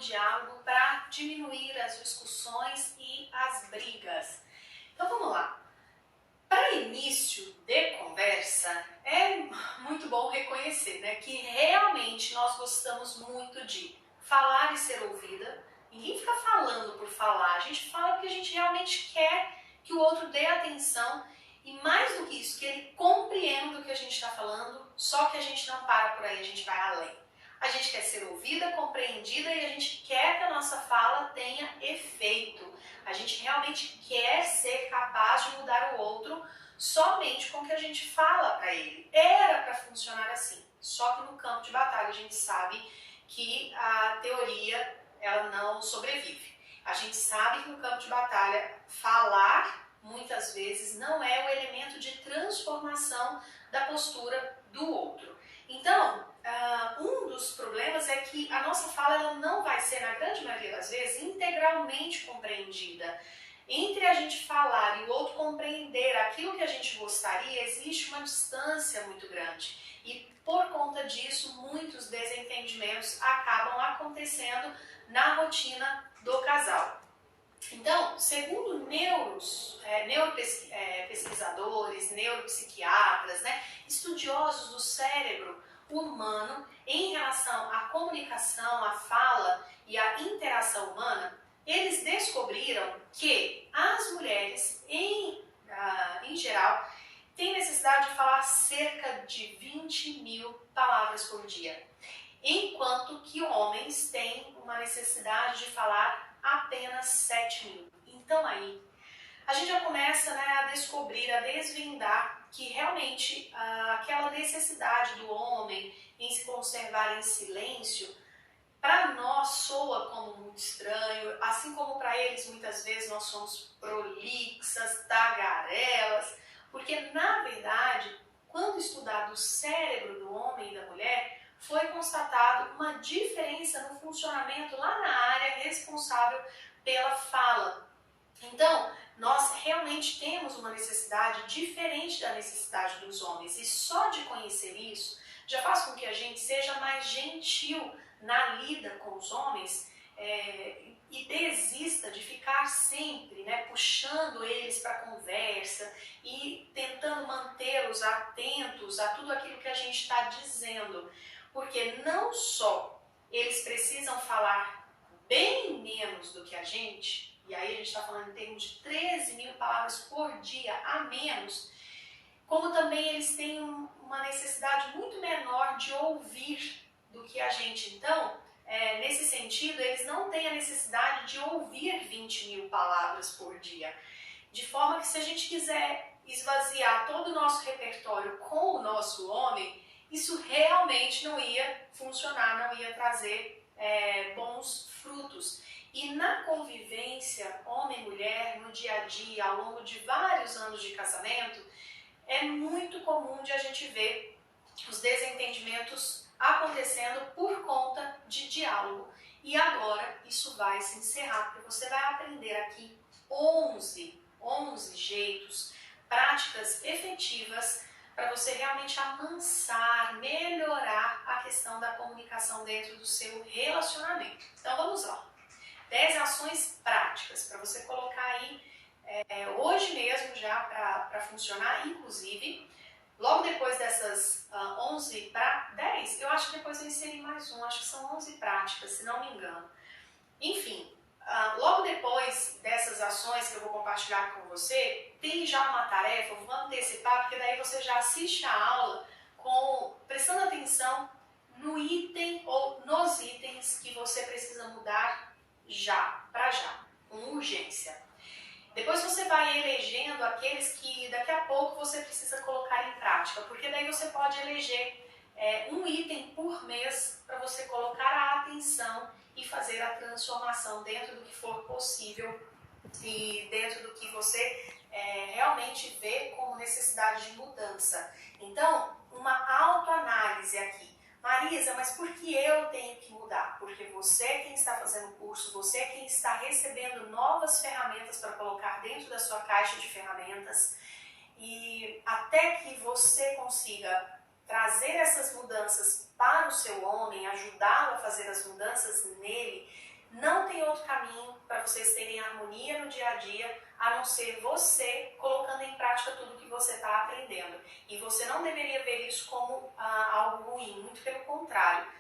diálogo para diminuir as discussões e as brigas. Então vamos lá. Para início de conversa, é muito bom reconhecer, né, que realmente nós gostamos muito de falar e ser ouvida. Ninguém fica falando por falar, a gente fala porque a gente realmente quer que o outro dê atenção e mais do que isso, que ele compreenda o que a gente está falando, só que a gente não para por aí, a gente vai além. A gente quer ser ouvida, compreendida e a gente quer que a nossa fala tenha efeito. A gente realmente quer ser capaz de mudar o outro somente com o que a gente fala para ele. Era para funcionar assim, só que no campo de batalha a gente sabe que a teoria ela não sobrevive. A gente sabe que no campo de batalha falar muitas vezes não é o elemento de transformação da postura do outro. Então, um dos problemas é que a nossa fala ela não vai ser, na grande maioria das vezes, integralmente compreendida. Entre a gente falar e o outro compreender aquilo que a gente gostaria, existe uma distância muito grande. E por conta disso, muitos desentendimentos acabam acontecendo na rotina do casal. Então, segundo neuropesquisadores, neuropsiquiatras, né, estudiosos do cérebro humano em relação à comunicação, à fala e à interação humana, eles descobriram que as mulheres, em geral, têm necessidade de falar cerca de 20.000 palavras por dia, enquanto que homens têm uma necessidade de falar apenas 7.000. Então aí, a gente já começa, né, a descobrir, a desvendar que realmente aquela necessidade do homem em se conservar em silêncio, para nós soa como muito estranho, assim como para eles muitas vezes nós somos prolixas, tagarelas, porque na verdade, quando estudado o cérebro do homem e da mulher, foi constatado uma diferença no funcionamento lá na área responsável pela fala. Então, nós realmente temos uma necessidade diferente da necessidade dos homens e só de conhecer isso já faz com que a gente seja mais gentil na lida com os homens e desista de ficar sempre, né, puxando eles para a conversa e tentando mantê-los atentos a tudo aquilo que a gente está dizendo. Porque não só eles precisam falar bem menos do que a gente, e aí a gente está falando em termos de 13.000 palavras por dia a menos, como também eles têm uma necessidade muito menor de ouvir do que a gente. Então, nesse sentido, eles não têm a necessidade de ouvir 20.000 palavras por dia. De forma que se a gente quiser esvaziar todo o nosso repertório com o nosso homem, isso realmente não ia funcionar, não ia trazer bons frutos. E na convivência homem e mulher, no dia a dia, ao longo de vários anos de casamento, é muito comum de a gente ver os desentendimentos acontecendo por conta de diálogo. E agora isso vai se encerrar, porque você vai aprender aqui 11 jeitos, práticas efetivas para você realmente amansar, melhorar a questão da comunicação dentro do seu relacionamento. Então vamos lá. 10 ações práticas para você colocar aí hoje mesmo já para funcionar, inclusive. Logo depois dessas 11 para 10, eu acho que depois eu inseri mais um, acho que são 11 práticas, se não me engano. Enfim, logo depois dessas ações que eu vou compartilhar com você, tem já uma tarefa, eu vou antecipar, porque daí você já assiste a aula prestando atenção no item ou nos itens que você precisa mudar já, com urgência. Depois você vai elegendo aqueles que daqui a pouco você precisa colocar em prática, porque daí você pode eleger um item por mês para você colocar a atenção e fazer a transformação dentro do que for possível e dentro do que você realmente vê como necessidade de mudança. Então, uma autoanálise aqui. Marisa, mas por que eu tenho que mudar? Porque você é quem está fazendo o curso, você é quem está recebendo novas ferramentas para colocar dentro da sua caixa de ferramentas e até que você consiga trazer essas mudanças para o seu homem, ajudá-lo a fazer as mudanças nele, Não tem outro caminho para vocês terem harmonia no dia a dia, a não ser você colocando em prática tudo que você está aprendendo. E você não deveria ver isso como algo ruim, muito pelo contrário.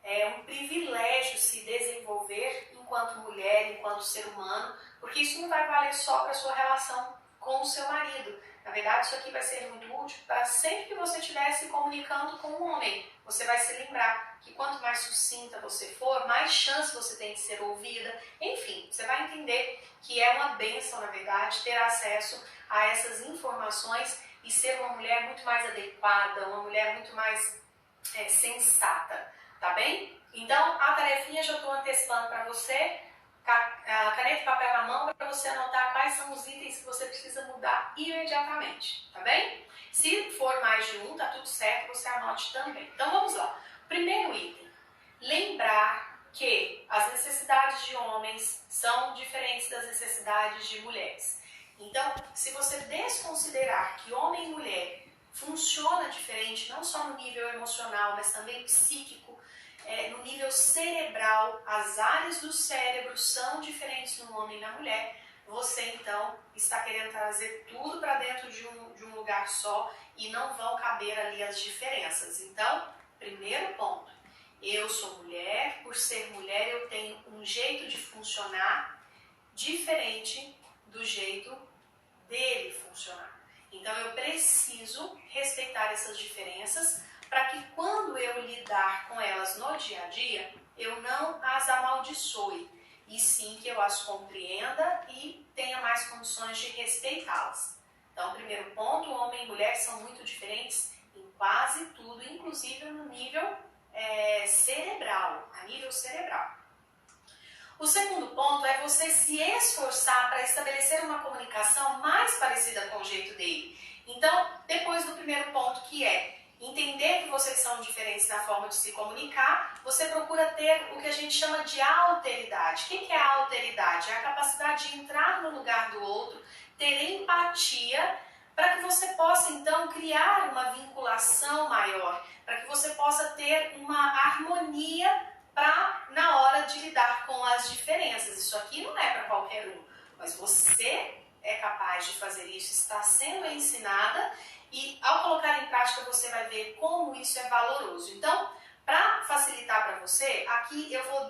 É um privilégio se desenvolver enquanto mulher, enquanto ser humano, porque isso não vai valer só para a sua relação com o seu marido. Na verdade, isso aqui vai ser muito útil para sempre que você estiver se comunicando com um homem. Você vai se lembrar que quanto mais sucinta você for, mais chance você tem de ser ouvida. Enfim, você vai entender que é uma bênção, na verdade, ter acesso a essas informações e ser uma mulher muito mais adequada, uma mulher muito mais sensata, tá bem? Então, a tarefinha já estou antecipando para você. Caneta e papel na mão para você anotar quais são os itens que você precisa mudar imediatamente, tá bem? Se for mais de um, tá tudo certo, você anote também. Então vamos lá. Primeiro item, lembrar que as necessidades de homens são diferentes das necessidades de mulheres. Então, se você desconsiderar que homem e mulher funciona diferente, não só no nível emocional, mas também psíquico, no nível cerebral, as áreas do cérebro são diferentes no homem e na mulher, você então está querendo trazer tudo para dentro de um lugar só e não vão caber ali as diferenças. Então, primeiro ponto, eu sou mulher, por ser mulher eu tenho um jeito de funcionar diferente do jeito dele funcionar. Então eu preciso respeitar essas diferenças para que quando eu lidar com elas no dia a dia, eu não as amaldiçoe, e sim que eu as compreenda e tenha mais condições de respeitá-las. Então, primeiro ponto, homem e mulher são muito diferentes em quase tudo, inclusive no nível cerebral, a nível cerebral. O segundo ponto é você se esforçar para estabelecer uma comunicação mais parecida com o jeito dele. Então, depois do primeiro ponto, que é entender que vocês são diferentes na forma de se comunicar, você procura ter o que a gente chama de alteridade. O que é a alteridade? É a capacidade de entrar no lugar do outro, ter empatia, para que você possa então criar uma vinculação maior, para que você possa ter uma harmonia na hora de lidar com as diferenças. Isso aqui não é para qualquer um, mas você é capaz de fazer isso, está sendo ensinada, e ao colocar em prática você vai ver como isso é valoroso. Então, para facilitar para você, aqui eu vou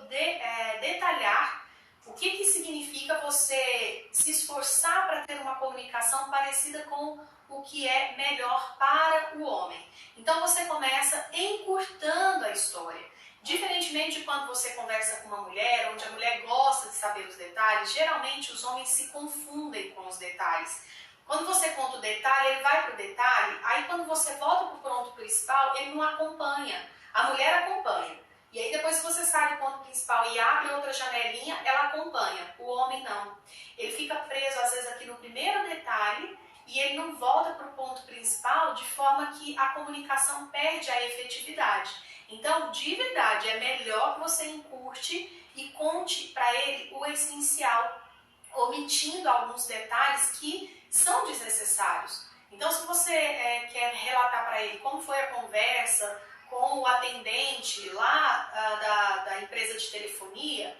detalhar o que significa você se esforçar para ter uma comunicação parecida com o que é melhor para o homem. Então você começa encurtando a história. Diferentemente de quando você conversa com uma mulher, onde a mulher gosta de saber os detalhes, geralmente os homens se confundem com os detalhes. Quando você conta o detalhe, ele vai para o detalhe, aí quando você volta para o ponto principal, ele não acompanha. A mulher acompanha. E aí depois que você sai do ponto principal e abre outra janelinha, ela acompanha. O homem não. Ele fica preso às vezes aqui no primeiro detalhe e ele não volta para o ponto principal, de forma que a comunicação perde a efetividade. Então, de verdade, é melhor que você encurte e conte para ele o essencial, omitindo alguns detalhes que são desnecessários. Então, se você quer relatar para ele como foi a conversa com o atendente lá da empresa de telefonia,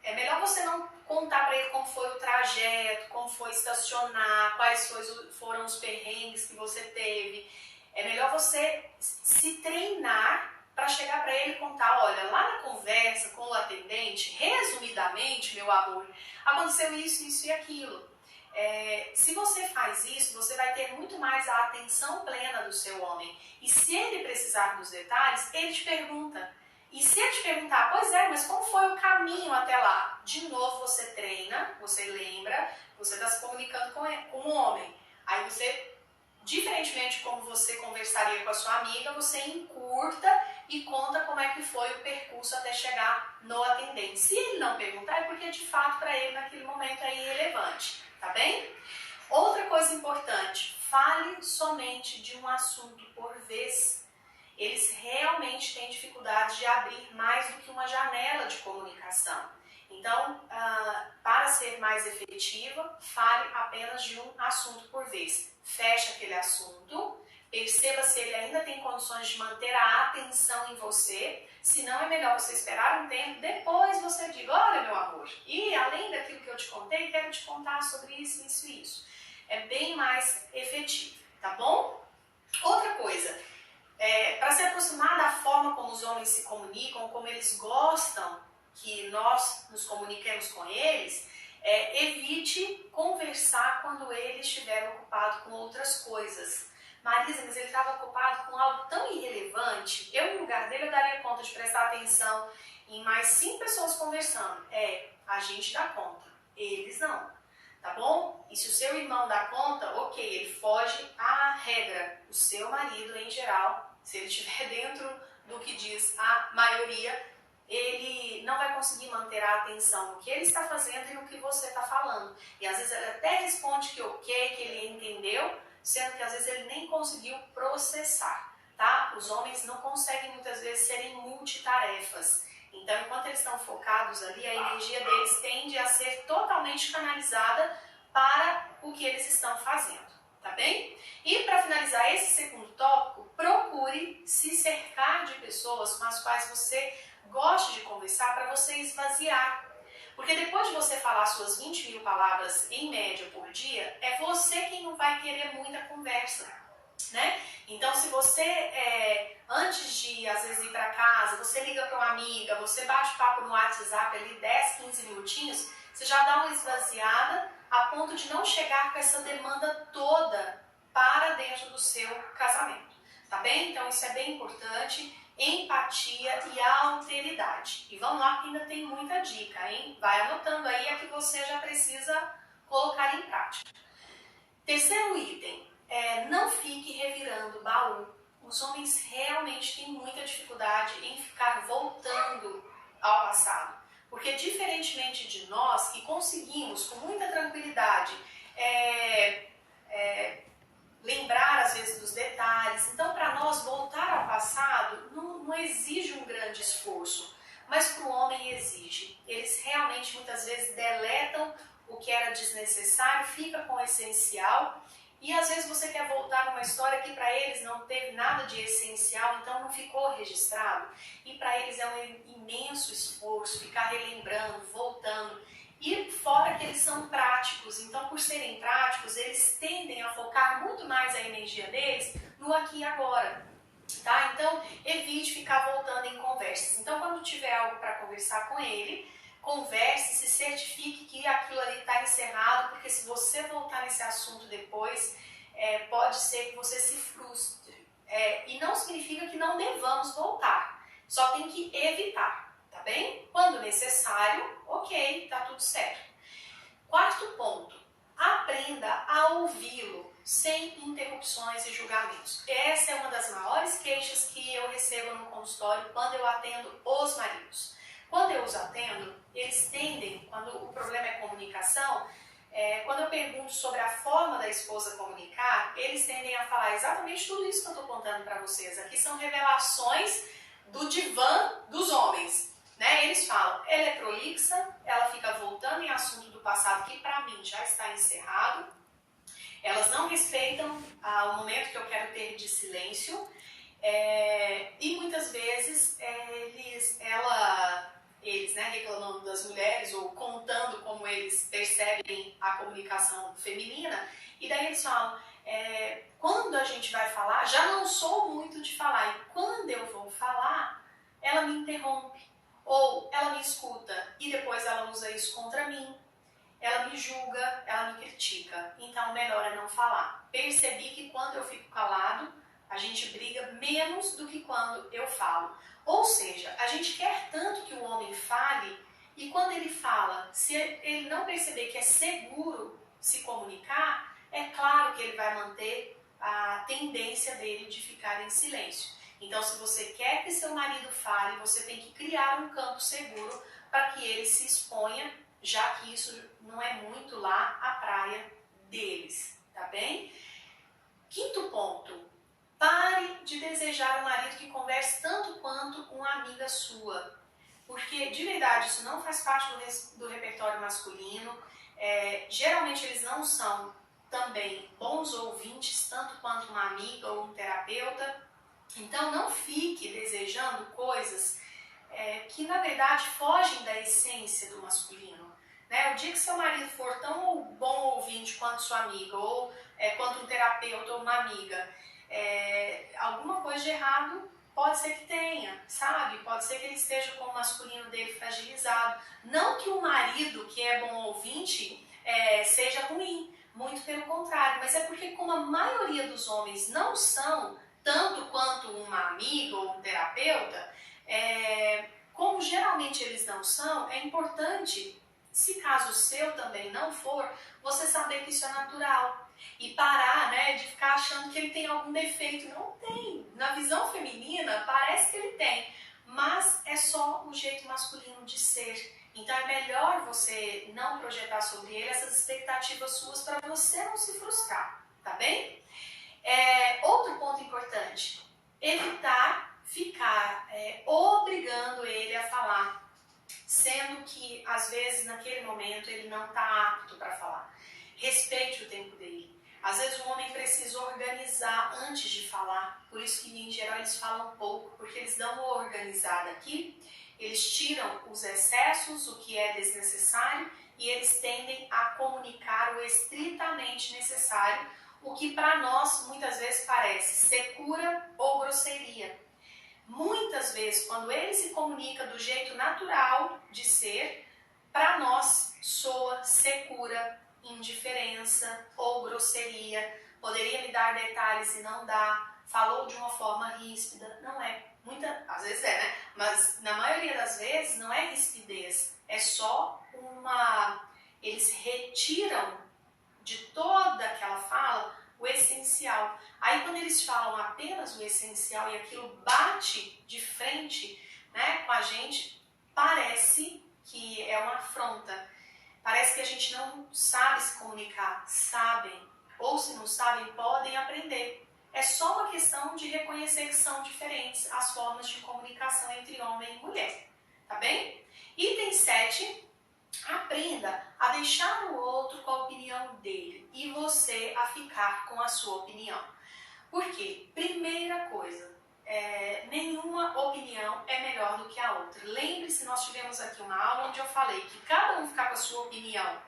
é melhor você não contar para ele como foi o trajeto, como foi estacionar, quais foram os perrengues que você teve. É melhor você se treinar para chegar para ele e contar, olha, lá na conversa com o atendente, resumidamente, meu amor, aconteceu isso, isso e aquilo. Se você faz isso, você vai ter muito mais a atenção plena do seu homem. E se ele precisar dos detalhes, ele te pergunta. E se ele te perguntar, pois é, mas como foi o caminho até lá? De novo você treina, você lembra, você está se comunicando com um homem. Aí você, diferentemente de como você conversaria com a sua amiga, você encurta e conta como é que foi o percurso até chegar no atendente. Se ele não perguntar, é porque de fato para ele naquele momento é irrelevante, tá bem? Outra coisa importante, fale somente de um assunto por vez. Eles realmente têm dificuldade de abrir mais do que uma janela de comunicação. Então, para ser mais efetiva, fale apenas de um assunto por vez. Feche aquele assunto, perceba se ele ainda tem condições de manter a atenção em você. Se não, é melhor você esperar um tempo, depois você diga, olha meu amor, e além daquilo que eu te contei, quero te contar sobre isso, isso e isso. É bem mais efetivo, tá bom? Outra coisa, para se aproximar da forma como os homens se comunicam, como eles gostam que nós nos comuniquemos com eles, evite conversar quando ele estiver ocupado com outras coisas. Marisa, mas ele estava ocupado com algo tão irrelevante, eu no lugar dele eu daria conta de prestar atenção em mais 5 pessoas conversando. A gente dá conta, eles não, tá bom? E se o seu irmão dá conta, ok, ele foge à regra. O seu marido, em geral, se ele estiver dentro do que diz a maioria, ele não vai conseguir manter a atenção no que ele está fazendo e no que você está falando. E às vezes ele até responde que ok, que ele entendeu, sendo que às vezes ele nem conseguiu processar, tá? Os homens não conseguem muitas vezes serem multitarefas. Então, enquanto eles estão focados ali, a energia deles tende a ser totalmente canalizada para o que eles estão fazendo, tá bem? E para finalizar esse segundo tópico, procure se cercar de pessoas com as quais você goste de conversar para você esvaziar. Porque depois de você falar suas 20.000 palavras em média por dia, é você quem não vai querer muita conversa, né? Então, se você, antes de, às vezes, ir para casa, você liga para uma amiga, você bate papo no WhatsApp ali 10, 15 minutinhos, você já dá uma esvaziada a ponto de não chegar com essa demanda toda para dentro do seu casamento, tá bem? Então, isso é bem importante. Empatia e alteridade. E vamos lá que ainda tem muita dica, hein? Vai anotando aí a que você já precisa colocar em prática. Terceiro item, não fique revirando o baú. Os homens realmente têm muita dificuldade em ficar voltando ao passado. Porque diferentemente de nós, que conseguimos com muita tranquilidade lembrar às vezes dos detalhes. Então, para nós, voltar ao passado não exige um grande esforço, mas para o homem exige. Eles realmente muitas vezes deletam o que era desnecessário, fica com o essencial, e às vezes você quer voltar numa história que para eles não teve nada de essencial, então não ficou registrado, e para eles é um imenso esforço ficar relembrando, voltando. E fora que eles são práticos, então por serem práticos, eles tendem a focar muito mais a energia deles no aqui e agora, tá? Então, evite ficar voltando em conversas. Então, quando tiver algo para conversar com ele, converse, se certifique que aquilo ali está encerrado, porque se você voltar nesse assunto depois, pode ser que você se frustre. E não significa que não devamos voltar, só tem que evitar. Tá bem? Quando necessário, ok, tá tudo certo. Quarto ponto, aprenda a ouvi-lo sem interrupções e julgamentos. Essa é uma das maiores queixas que eu recebo no consultório quando eu atendo os maridos. Quando eu os atendo, eles tendem, quando o problema é comunicação, quando eu pergunto sobre a forma da esposa comunicar, eles tendem a falar exatamente tudo isso que eu estou contando para vocês. Aqui são revelações do divã dos homens. Eles falam, ela é prolixa, ela fica voltando em assunto do passado que para mim já está encerrado, elas não respeitam o momento que eu quero ter de silêncio, e muitas vezes eles reclamando das mulheres ou contando como eles percebem a comunicação feminina, e daí eles falam, quando a gente vai falar, já não sou muito de falar, e quando eu vou falar, ela me interrompe. Ou ela me escuta e depois ela usa isso contra mim, ela me julga, ela me critica, então melhor é não falar. Percebi que quando eu fico calado, a gente briga menos do que quando eu falo. Ou seja, a gente quer tanto que o homem fale, e quando ele fala, se ele não perceber que é seguro se comunicar, é claro que ele vai manter a tendência dele de ficar em silêncio. Então, se você quer que seu marido fale, você tem que criar um campo seguro para que ele se exponha, já que isso não é muito lá a praia deles, tá bem? Quinto ponto, pare de desejar um marido que converse tanto quanto uma amiga sua. porque de verdade isso não faz parte do repertório masculino. Geralmente eles não são também bons ouvintes, tanto quanto uma amiga ou um terapeuta. Então não fique desejando coisas que na verdade fogem da essência do masculino. O dia que seu marido for tão bom ouvinte quanto sua amiga, ou quanto um terapeuta ou uma amiga, alguma coisa de errado pode ser que tenha, sabe? Pode ser que ele esteja com o masculino dele fragilizado. Não que o marido que é bom ouvinte seja ruim, muito pelo contrário, mas é porque como a maioria dos homens não são, tanto quanto uma amiga ou um terapeuta, como geralmente eles não são, é importante, se caso o seu também não for, você saber que isso é natural. E parar, de ficar achando que ele tem algum defeito. Não tem. Na visão feminina, parece que ele tem. Mas é só o jeito masculino de ser. Então é melhor você não projetar sobre ele essas expectativas suas para você não se frustrar. Tá bem? Outro ponto importante. Evitar ficar obrigando ele a falar. Sendo que, às vezes, naquele momento, ele não está apto para falar. Respeite o tempo dele. Às vezes o homem precisa organizar antes de falar, por isso que em geral eles falam pouco, porque eles dão uma organizada aqui, eles tiram os excessos, o que é desnecessário, e eles tendem a comunicar o estritamente necessário, o que para nós muitas vezes parece secura ou grosseria. Muitas vezes, quando ele se comunica do jeito natural de ser, para nós soa secura, indiferença ou grosseria. Poderia me dar detalhes e não dá. Falou de uma forma ríspida. Não é. Às vezes né? Mas na maioria das vezes não é rispidez. É só eles retiram de toda aquela fala o essencial. Aí quando eles falam apenas o essencial e aquilo bate de frente com a gente, parece que é uma afronta. Parece que a gente não sabe se comunicar. Sabem, ou se não sabem, podem aprender. É só uma questão de reconhecer que são diferentes as formas de comunicação entre homem e mulher. Tá bem? Item 7. Aprenda a deixar o outro com a opinião dele e você a ficar com a sua opinião. Por quê? Primeira coisa, nenhuma opinião é melhor do que a outra. Lembre-se, nós tivemos aqui uma aula onde eu falei que cada um ficar com a sua opinião,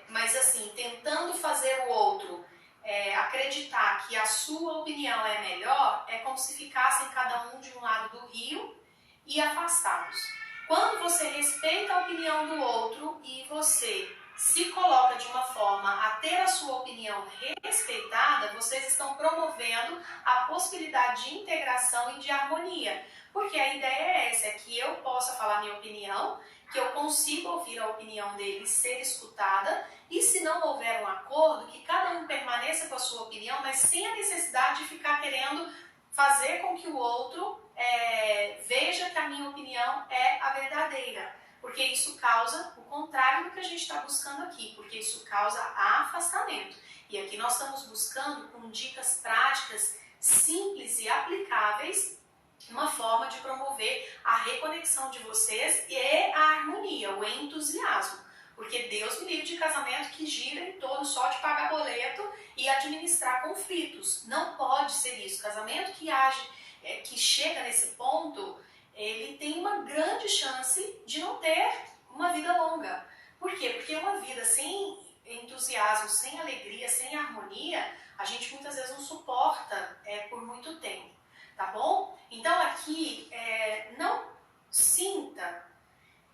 mas assim, tentando fazer o outro acreditar que a sua opinião é melhor, é como se ficassem cada um de um lado do rio e afastados. Quando você respeita a opinião do outro e você se coloca de uma forma a ter a sua opinião respeitada, vocês estão promovendo a possibilidade de integração e de harmonia. Porque a ideia é essa, é que eu possa falar minha opinião, que eu consiga ouvir a opinião dele e ser escutada, e se não houver um acordo, que cada um permaneça com a sua opinião, mas sem a necessidade de ficar querendo fazer com que o outro veja que a minha opinião é a verdadeira. Porque isso causa o contrário do que a gente está buscando aqui, porque isso causa afastamento. E aqui nós estamos buscando com dicas práticas, simples e aplicáveis, uma forma de promover a reconexão de vocês e a harmonia, o entusiasmo. Porque Deus me livre de casamento que gira em torno só de pagar boleto e administrar conflitos. Não pode ser isso. Casamento que chega nesse ponto, ele tem uma grande chance de não ter uma vida longa. Por quê? Porque uma vida sem entusiasmo, sem alegria, sem harmonia, a gente muitas vezes não suporta por muito tempo, tá bom? Então aqui, não sinta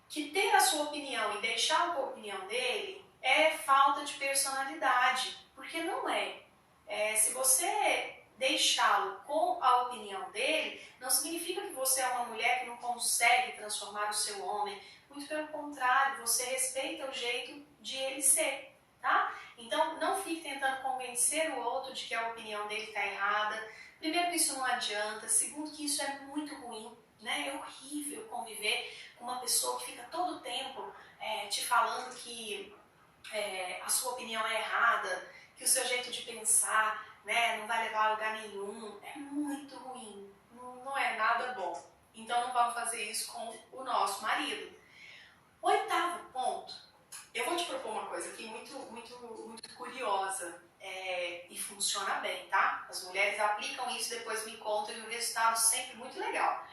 que ter a sua opinião e deixar a opinião dele é falta de personalidade, porque não é. Se você deixá-lo com a opinião dele, não significa que você é uma mulher que não consegue transformar o seu homem. Muito pelo contrário, você respeita o jeito de ele ser, tá? Então, não fique tentando convencer o outro de que a opinião dele está errada. Primeiro, que isso não adianta. Segundo, que isso é muito ruim, né? É horrível conviver com uma pessoa que fica todo o tempo te falando que a sua opinião é errada, que o seu jeito de pensar não vai levar a lugar nenhum. É muito ruim, não é nada bom, então não vamos fazer isso com o nosso marido. Oitavo ponto, eu vou te propor uma coisa aqui muito curiosa e funciona bem, tá? As mulheres aplicam isso, depois me contam e o resultado sempre muito legal.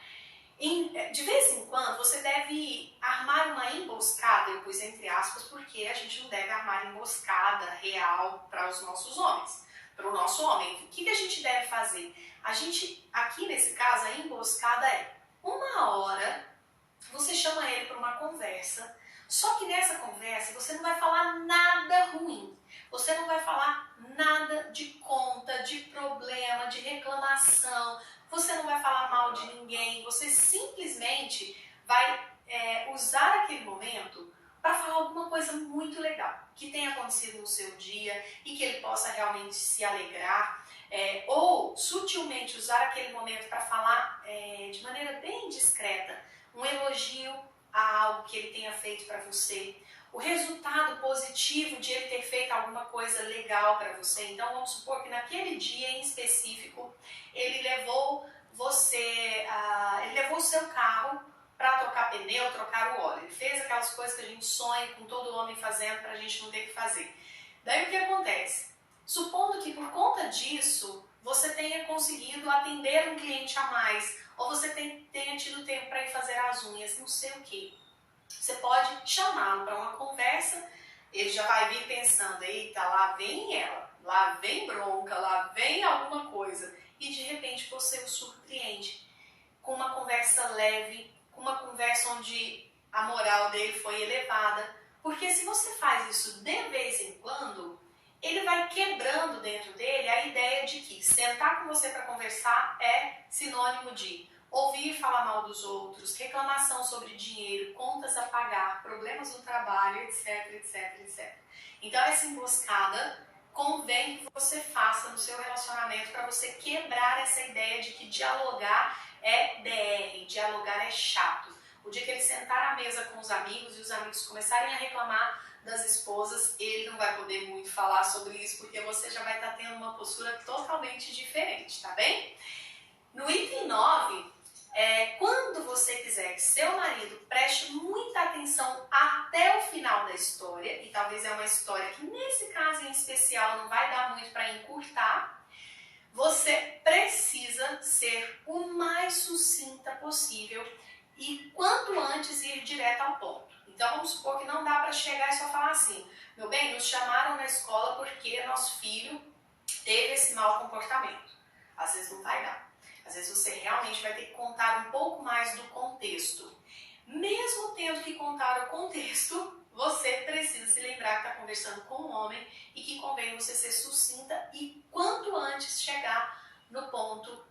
De vez em quando você deve armar uma emboscada, eu pus entre aspas, porque a gente não deve armar emboscada real para os nossos homens, para o nosso homem. O que a gente deve fazer? A gente, aqui nesse caso, a emboscada é 1 hora, você chama ele para uma conversa, só que nessa conversa você não vai falar nada ruim, você não vai falar nada de conta, de problema, de reclamação, você não vai falar mal de ninguém, você simplesmente vai usar aquele momento para falar alguma coisa muito legal, que tenha acontecido no seu dia e que ele possa realmente se alegrar, ou sutilmente usar aquele momento para falar de maneira bem discreta, um elogio a algo que ele tenha feito para você, o resultado positivo de ele ter feito alguma coisa legal para você. Então vamos supor que naquele dia em específico ele levou o seu carro para trocar pneu, trocar o óleo. Ele fez aquelas coisas que a gente sonha com todo homem fazendo para a gente não ter que fazer. Daí o que acontece? Supondo que por conta disso você tenha conseguido atender um cliente a mais, ou você tenha tido tempo para ir fazer as unhas, não sei o que. Você pode chamá-lo para uma conversa, ele já vai vir pensando, eita, lá vem ela, lá vem bronca, lá vem alguma coisa. E de repente você o surpreende com uma conversa leve, com uma conversa onde a moral dele foi elevada. Porque se você faz isso de vez em quando, ele vai quebrando dentro dele a ideia de que sentar com você para conversar é sinônimo de ouvir falar mal dos outros, reclamação sobre dinheiro, contas a pagar, problemas no trabalho, etc, etc, etc. Então essa emboscada convém que você faça no seu relacionamento para você quebrar essa ideia de que dialogar é DR, dialogar é chato. O dia que ele sentar à mesa com os amigos e os amigos começarem a reclamar das esposas, ele não vai poder muito falar sobre isso, porque você já vai estar tendo uma postura totalmente diferente, tá bem? No item 9, quando você quiser que seu marido preste muita atenção até o final da história, e talvez é uma história que nesse caso em especial não vai dar muito para encurtar, você precisa ser o mais sucinta possível e quanto antes ir direto ao ponto. Então vamos supor que não dá para chegar e só falar assim, meu bem, nos chamaram na escola porque nosso filho teve esse mau comportamento. Às vezes não vai dar. Às vezes você realmente vai ter que contar um pouco mais do contexto. Mesmo tendo que contar o contexto, você precisa se lembrar que está conversando com um homem e que convém você ser sucinta e quanto antes chegar no ponto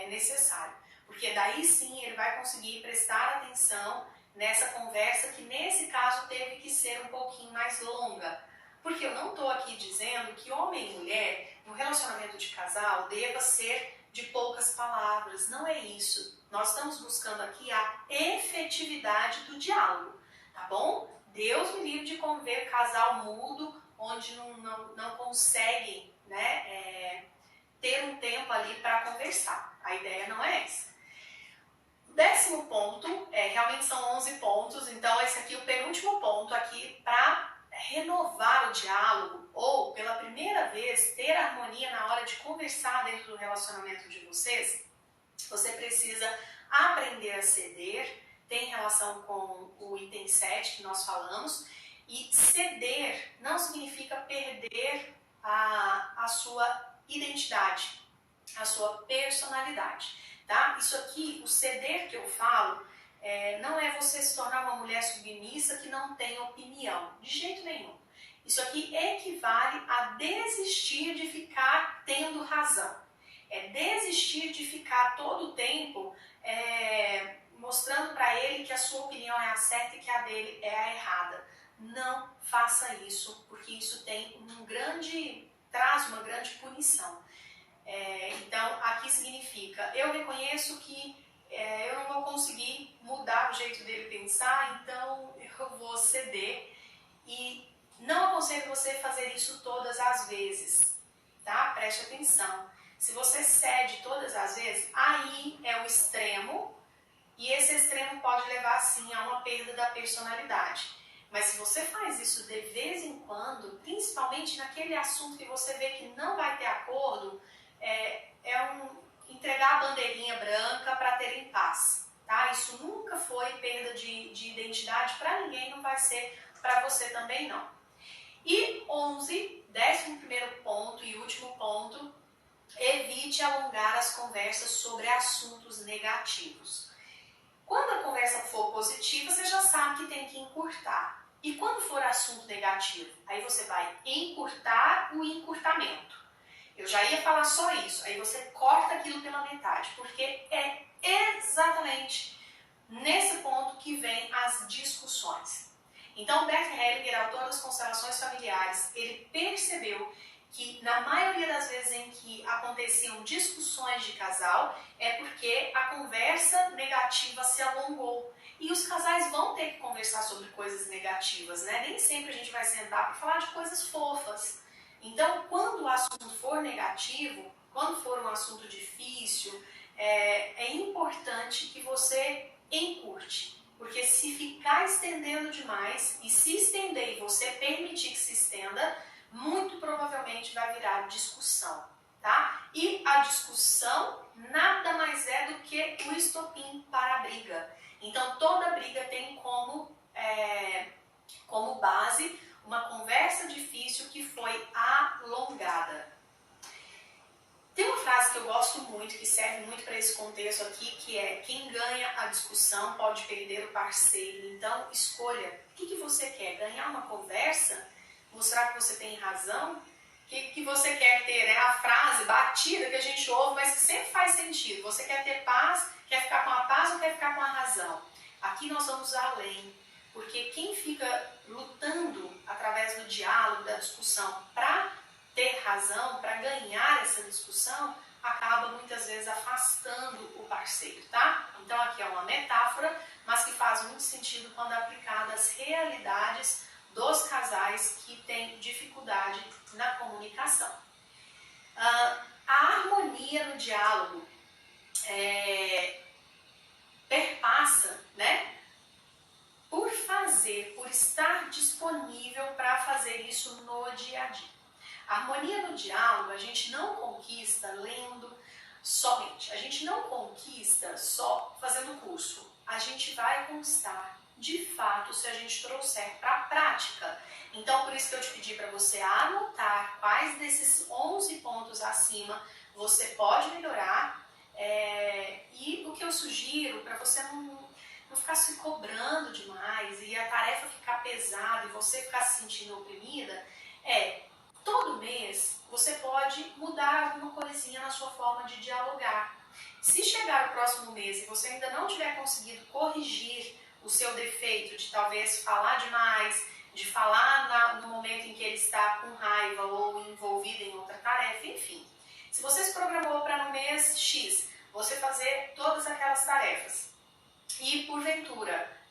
necessário. Porque daí sim ele vai conseguir prestar atenção nessa conversa que nesse caso teve que ser um pouquinho mais longa. Porque eu não estou aqui dizendo que homem e mulher no relacionamento de casal deva ser de poucas palavras, não é isso. Nós estamos buscando aqui a efetividade do diálogo, tá bom? Deus me livre de conviver casal mudo, onde não conseguem ter um tempo ali para conversar. A ideia não é essa. O 10º ponto, realmente são 11 pontos, então esse aqui é o penúltimo ponto aqui para renovar o diálogo ou, pela primeira vez, ter harmonia na hora de conversar dentro do relacionamento de vocês. Você precisa aprender a ceder, tem relação com o item 7 que nós falamos, e ceder não significa perder a sua identidade, a sua personalidade, tá? Isso aqui, o ceder que eu falo, não é você se tornar uma mulher submissa que não tem opinião, de jeito nenhum. Isso aqui equivale a desistir de ficar tendo razão. É desistir de ficar todo o tempo mostrando para ele que a sua opinião é a certa e que a dele é a errada. Não faça isso, porque isso traz uma grande punição. Então, aqui significa, eu reconheço que eu não vou conseguir mudar o jeito dele pensar, então eu vou ceder. E não aconselho você fazer isso todas as vezes, tá? Preste atenção. Se você cede todas as vezes, aí é o extremo e esse extremo pode levar sim a uma perda da personalidade. Mas se você faz isso de vez em quando, principalmente naquele assunto que você vê que não vai ter acordo, entregar a bandeirinha branca para ter em paz. Tá? Isso nunca foi perda de identidade para ninguém, não vai ser para você também não. E 11, 11º ponto e último ponto, evite alongar as conversas sobre assuntos negativos. Quando a conversa for positiva, você já sabe que tem que encurtar. E quando for assunto negativo, aí você vai encurtar o encurtamento. Eu já ia falar só isso, aí você corta aquilo pela metade, porque é exatamente nesse ponto que vem as discussões. Então, Bert Hellinger, autor das Constelações Familiares, ele percebeu que na maioria das vezes em que aconteciam discussões de casal, é porque a conversa negativa se alongou. E os casais vão ter que conversar sobre coisas negativas, né? Nem sempre a gente vai sentar para falar de coisas fofas. Então, quando o assunto for negativo, quando for um assunto difícil, é importante que você encurte. Porque se ficar estendendo demais, e se estender e você permitir que se estenda, muito provavelmente vai virar discussão, tá? E a discussão nada mais é do que o estopim para a briga. Então, toda briga tem como base uma conversa difícil que foi alongada. Tem uma frase que eu gosto muito, que serve muito para esse contexto aqui, que é: quem ganha a discussão pode perder o parceiro. Então, escolha. O que você quer? Ganhar uma conversa? Mostrar que você tem razão? O que você quer ter? É a frase batida que a gente ouve, mas que sempre faz sentido. Você quer ter paz? Quer ficar com a paz ou quer ficar com a razão? Aqui nós vamos além. Porque quem fica lutando através do diálogo, da discussão, para ter razão, para ganhar essa discussão, acaba muitas vezes afastando o parceiro, tá? Então aqui é uma metáfora, mas que faz muito sentido quando aplicada às realidades dos casais que têm dificuldade na comunicação. A harmonia no diálogo perpassa, né, por estar disponível para fazer isso no dia a dia. A harmonia no diálogo a gente não conquista lendo somente, a gente não conquista só fazendo curso, a gente vai conquistar de fato se a gente trouxer para a prática. Então, por isso que eu te pedi para você anotar quais desses 11 pontos acima você pode melhorar, e o que eu sugiro para você não ficar se cobrando demais e a tarefa ficar pesada e você ficar se sentindo oprimida, todo mês você pode mudar alguma coisinha na sua forma de dialogar. Se chegar o próximo mês e você ainda não tiver conseguido corrigir o seu defeito de talvez falar demais, de falar no momento em que ele está com raiva ou envolvido em outra tarefa, enfim. Se você se programou para no mês X você fazer todas aquelas tarefas e porventura,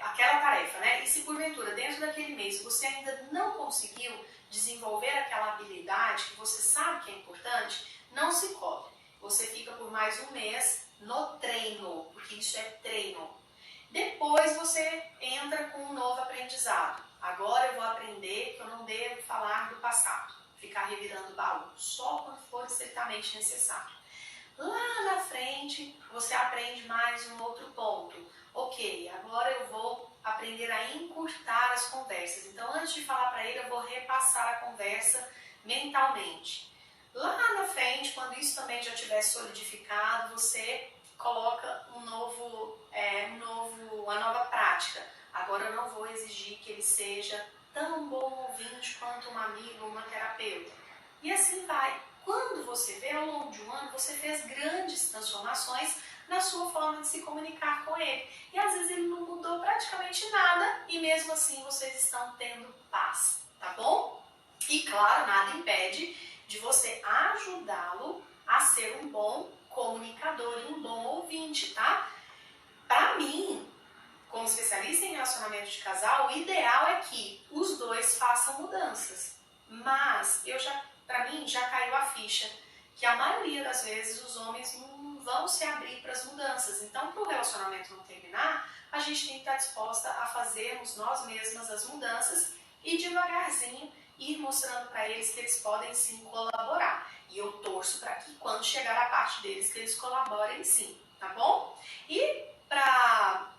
aquela tarefa, né? E se porventura dentro daquele mês você ainda não conseguiu desenvolver aquela habilidade que você sabe que é importante, não se cobre. Você fica por mais um mês no treino, porque isso é treino. Depois você entra com um novo aprendizado. Agora eu vou aprender que eu não devo falar do passado, ficar revirando o baú, só quando for estritamente necessário. Lá na frente você aprende mais um outro ponto. Ok, agora eu vou aprender a encurtar as conversas. Então, antes de falar para ele, eu vou repassar a conversa mentalmente. Lá na frente, quando isso também já estiver solidificado, você coloca uma nova prática. Agora eu não vou exigir que ele seja tão bom ouvinte quanto um amigo ou uma terapeuta. E assim vai. Quando você vê, ao longo de um ano, você fez grandes transformações na sua forma de se comunicar com ele. E às vezes ele não mudou praticamente nada e mesmo assim vocês estão tendo paz, tá bom? E claro, nada impede de você ajudá-lo a ser um bom comunicador e um bom ouvinte, tá? Para mim, como especialista em relacionamento de casal, o ideal é que os dois façam mudanças. Mas para mim já caiu a ficha que a maioria das vezes os homens não vão se abrir para as mudanças. Então, para o relacionamento não terminar, a gente tem que estar disposta a fazermos nós mesmas as mudanças e devagarzinho ir mostrando para eles que eles podem sim colaborar. E eu torço para que quando chegar a parte deles, que eles colaborem sim, tá bom? E para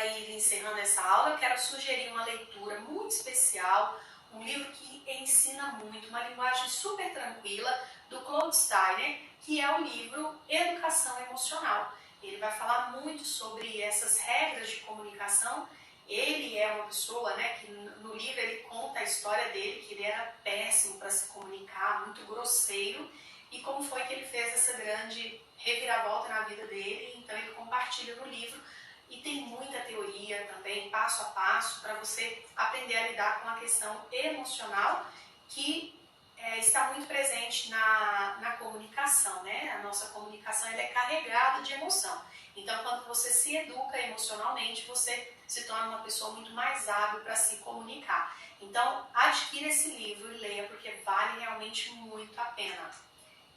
ir encerrando essa aula, eu quero sugerir uma leitura muito especial, um livro que ensina muito, uma linguagem super tranquila, do Claude Steiner, que é o livro Educação Emocional. Ele vai falar muito sobre essas regras de comunicação. Ele é uma pessoa, né, que no livro ele conta a história dele, que ele era péssimo para se comunicar, muito grosseiro, e como foi que ele fez essa grande reviravolta na vida dele. Então ele compartilha no livro, e tem muita teoria também, passo a passo, para você aprender a lidar com a questão emocional, que está muito presente na comunicação, né? A nossa comunicação ela é carregada de emoção. Então, quando você se educa emocionalmente, você se torna uma pessoa muito mais hábil para se comunicar. Então, adquira esse livro e leia, porque vale realmente muito a pena.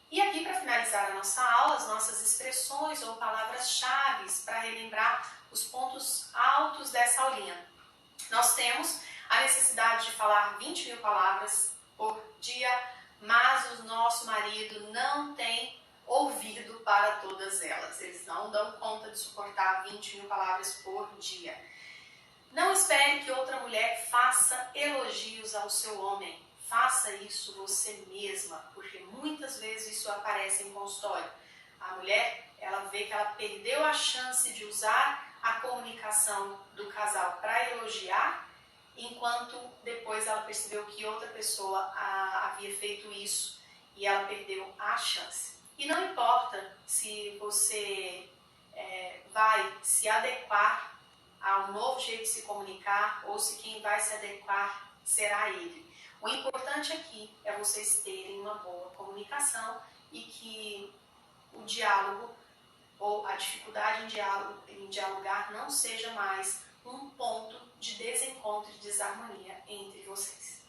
E aqui, para finalizar a nossa aula, as nossas expressões ou palavras-chave para relembrar os pontos altos dessa aulinha. Nós temos a necessidade de falar 20.000 palavras por dia, mas o nosso marido não tem ouvido para todas elas. Eles não dão conta de suportar 20.000 palavras por dia. Não espere que outra mulher faça elogios ao seu homem. Faça isso você mesma, porque muitas vezes isso aparece em consultório. A mulher, ela vê que ela perdeu a chance de usar a comunicação do casal para elogiar, enquanto depois ela percebeu que outra pessoa havia feito isso e ela perdeu a chance. E não importa se você vai se adequar ao novo jeito de se comunicar ou se quem vai se adequar será ele. O importante aqui é vocês terem uma boa comunicação e que o diálogo ou a dificuldade em dialogar não seja mais um ponto de desencontro e desarmonia entre vocês.